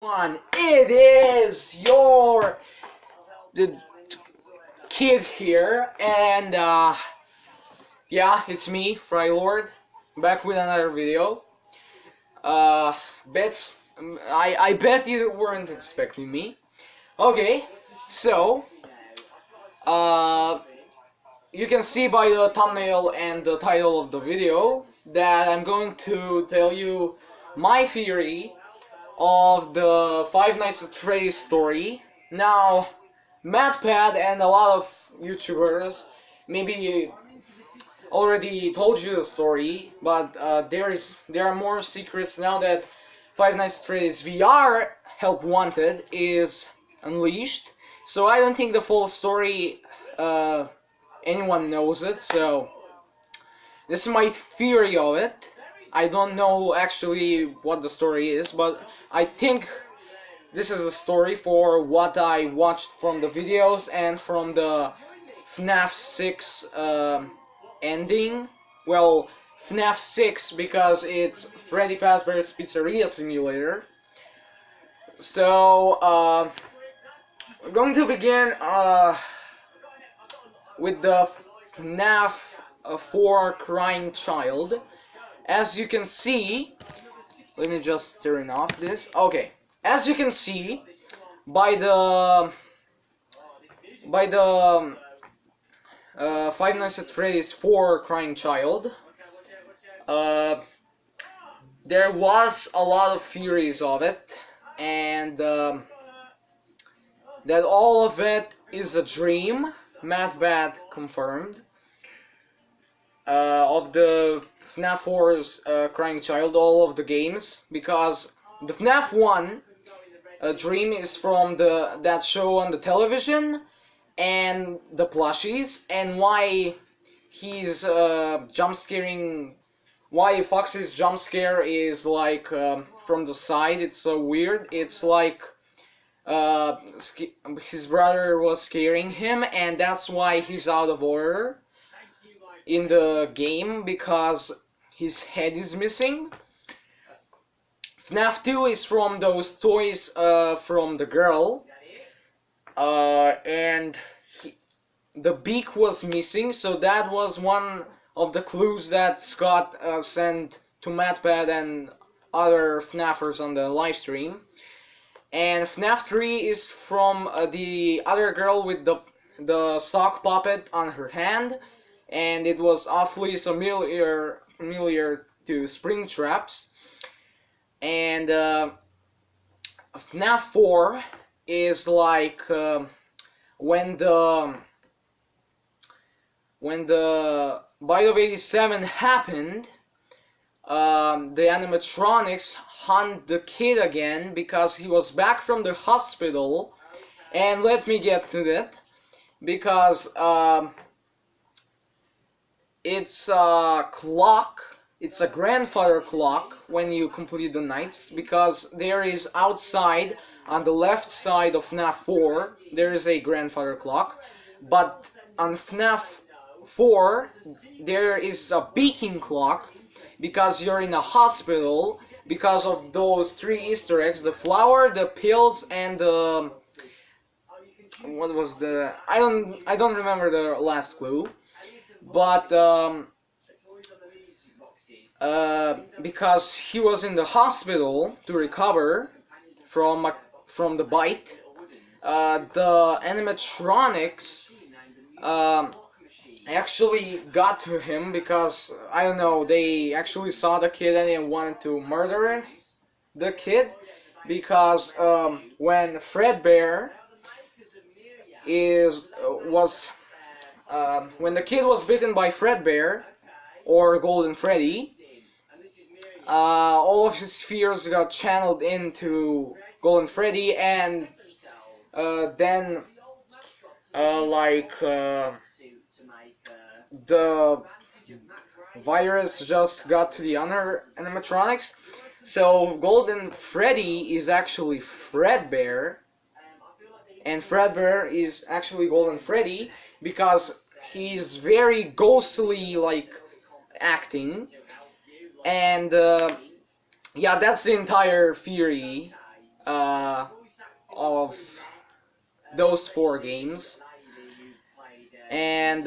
It is the kid here, and yeah, it's me, Frylord, back with another video. Bets, I bet you weren't expecting me. Okay, so uh, you can see by the thumbnail and the title of the video that I'm going to tell you my theory of the Five Nights at Freddy's story. Now, MatPat and a lot of YouTubers maybe already told you the story, but there are more secrets now that Five Nights at Freddy's VR Help Wanted is unleashed. So I don't think the full story anyone knows it. So this is my theory of it. I don't know actually what the story is, but I think this is a story for what I watched from the videos and from the FNAF 6 ending. Well, FNAF 6 because it's Freddy Fazbear's Pizzeria Simulator. So, we're going to begin with the FNAF 4 Crying Child. As you can see, let me just turn off this. Okay, as you can see, by the Five Nights at Freddy's 4 Crying Child, there was a lot of theories of it, and that all of it is a dream. MatBat confirmed. Of the FNAF 4's Crying Child, all of the games, because the FNAF 1 dream is from that show on the television and the plushies, and why he's jump scaring, why Foxy's jump scare is like from the side. It's so weird. It's like his brother was scaring him, and that's why he's out of order in the game, because his head is missing. FNAF 2 is from those toys from the girl, and the beak was missing, so that was one of the clues that Scott sent to MatPat and other FNAFers on the live stream. And FNAF 3 is from the other girl with the sock puppet on her hand, and it was awfully familiar to Springtraps. And FNAF 4 is like when the Bite of 87 happened, the animatronics hunt the kid again because he was back from the hospital. And let me get to that, because it's a clock, it's a grandfather clock when you complete the nights, because there is outside on the left side of FNAF 4 there is a grandfather clock, but on FNAF 4 there is a beaking clock because you're in a hospital, because of those 3 Easter eggs: the flower, the pills, and the what was the I don't remember the last clue. But because he was in the hospital to recover from the bite, the animatronics actually got to him, because I don't know, they actually saw the kid and they wanted to murder the kid, because when Fredbear when the kid was bitten by Fredbear, or Golden Freddy, all of his fears got channeled into Golden Freddy, and then the virus just got to the other animatronics. So Golden Freddy is actually Fredbear, and Fredbear is actually Golden Freddy, because he's very ghostly like acting. And yeah, that's the entire theory uh, of those 4 games. And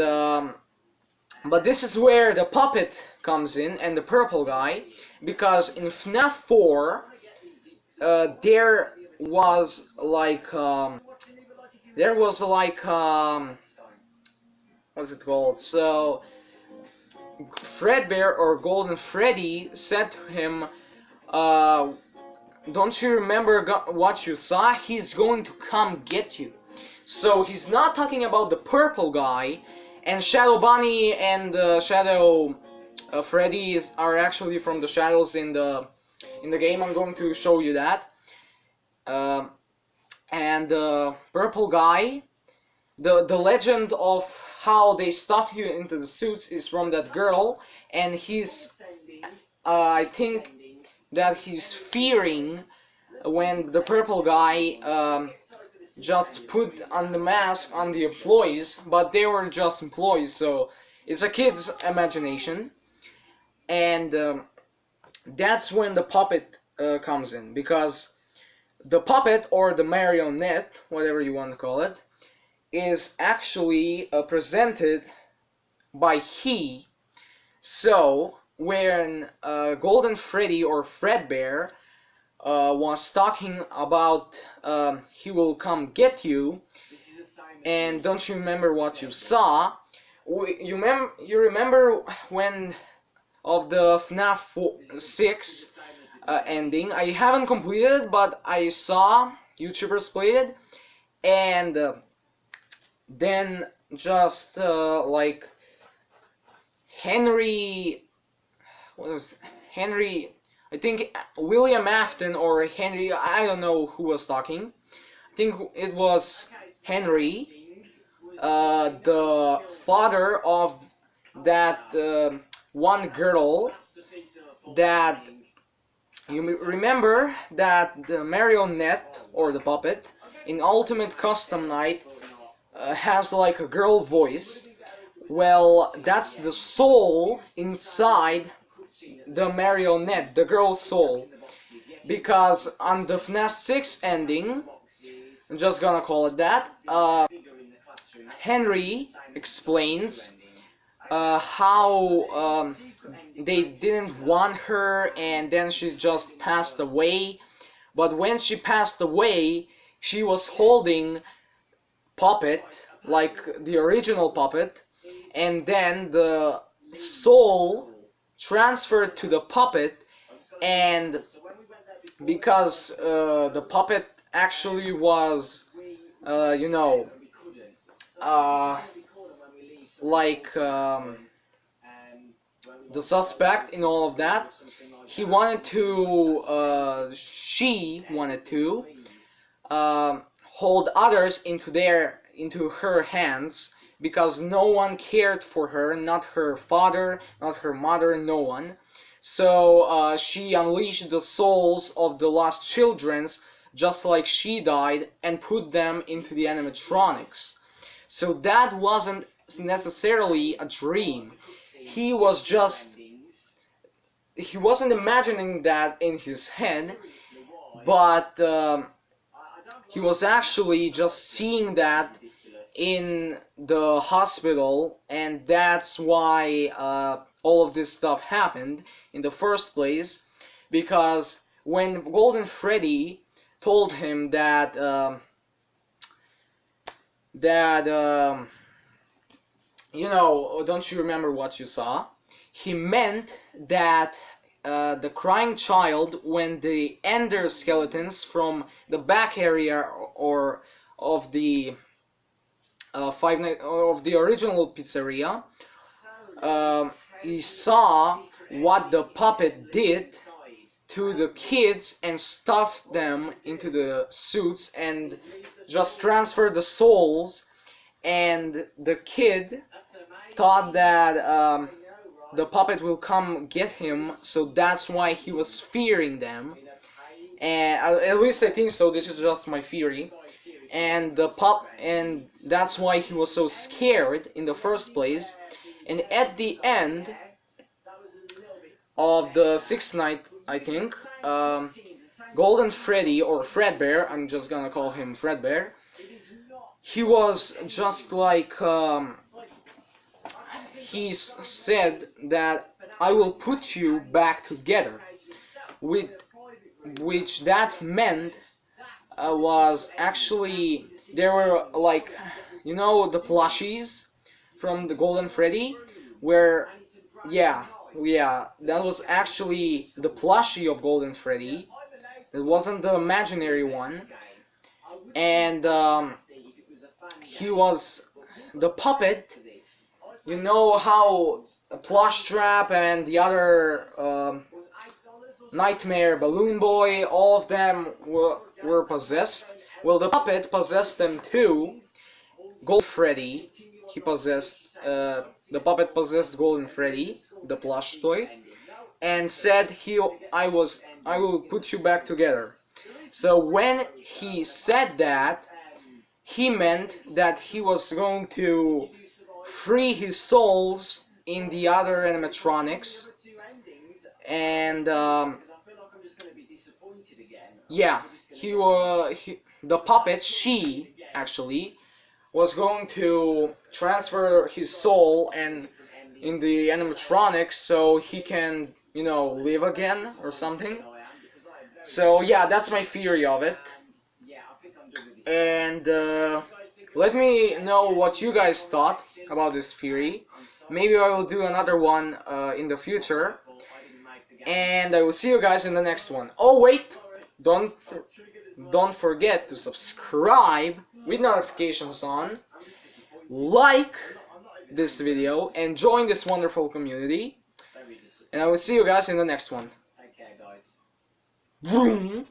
but this is where the puppet comes in, and the purple guy, because in FNAF 4 there was like what's it called? So Fredbear or Golden Freddy said to him, don't you remember what you saw? He's going to come get you. So he's not talking about the purple guy, and Shadow Bunny and Shadow Freddy are actually from the shadows in the game. I'm going to show you that. And the purple guy, the legend of how they stuff you into the suits is from that girl, and he's I think that he's fearing when the purple guy just put on the mask on the employees, but they were just employees, so it's a kid's imagination. And that's when the puppet comes in, because the puppet, or the marionette, whatever you want to call it, is actually presented by he. So when Golden Freddy or Fredbear was talking about he will come get you, and don't you remember what you saw? You remember when of the FNAF 6 ending? I haven't completed it, but I saw YouTubers play it, and then just like Henry, what was Henry? I think William Afton or Henry, I don't know who was talking. I think it was Henry, the father of that one girl that you remember, that the marionette or the puppet in Ultimate Custom Night has like a girl voice. Well, that's the soul inside the marionette, the girl's soul. Because on the FNAF 6 ending, I'm just gonna call it that, Henry explains how they didn't want her, and then she just passed away. But when she passed away, she was holding puppet, like the original puppet, and then the soul transferred to the puppet, and because the puppet actually was you know, like the suspect in all of that, he wanted to she wanted to hold others into her hands, because no one cared for her, not her father, not her mother, no one. So she unleashed the souls of the lost children, just like she died, and put them into the animatronics. So that wasn't necessarily a dream. He wasn't imagining that in his head, but he was actually just seeing that in the hospital, and that's why all of this stuff happened in the first place. Because when Golden Freddy told him that you know, don't you remember what you saw, he meant that the crying child, when the ender skeletons from the back area or of the of the original pizzeria, he saw what the puppet did to the kids and stuffed them into the suits and just transferred the souls, and the kid thought that the puppet will come get him, so that's why he was fearing them. And at least I think so, this is just my theory. And and that's why he was so scared in the first place. And at the end of the 6th night, I think, Golden Freddy, or Fredbear, I'm just gonna call him Fredbear, he was just like, he said that I will put you back together, with which that meant was actually, there were like, you know, the plushies from the Golden Freddy, where, yeah, that was actually the plushie of Golden Freddy. It wasn't the imaginary one, and he was the puppet. You know how Plush Trap and the other Nightmare, Balloon Boy, all of them were possessed. Well, the puppet possessed them too. Golden Freddy, he possessed, the puppet possessed Golden Freddy, the plush toy, and said I will put you back together. So when he said that, he meant that he was going to free his souls in the other animatronics, and yeah, the puppet, she actually was going to transfer his soul and in the animatronics so he can, you know, live again or something. So yeah, that's my theory of it. And let me know what you guys thought about this theory. Maybe I will do another one in the future. And I will see you guys in the next one. Oh wait, don't forget to subscribe with notifications on, like this video, and join this wonderful community. And I will see you guys in the next one. Vroom.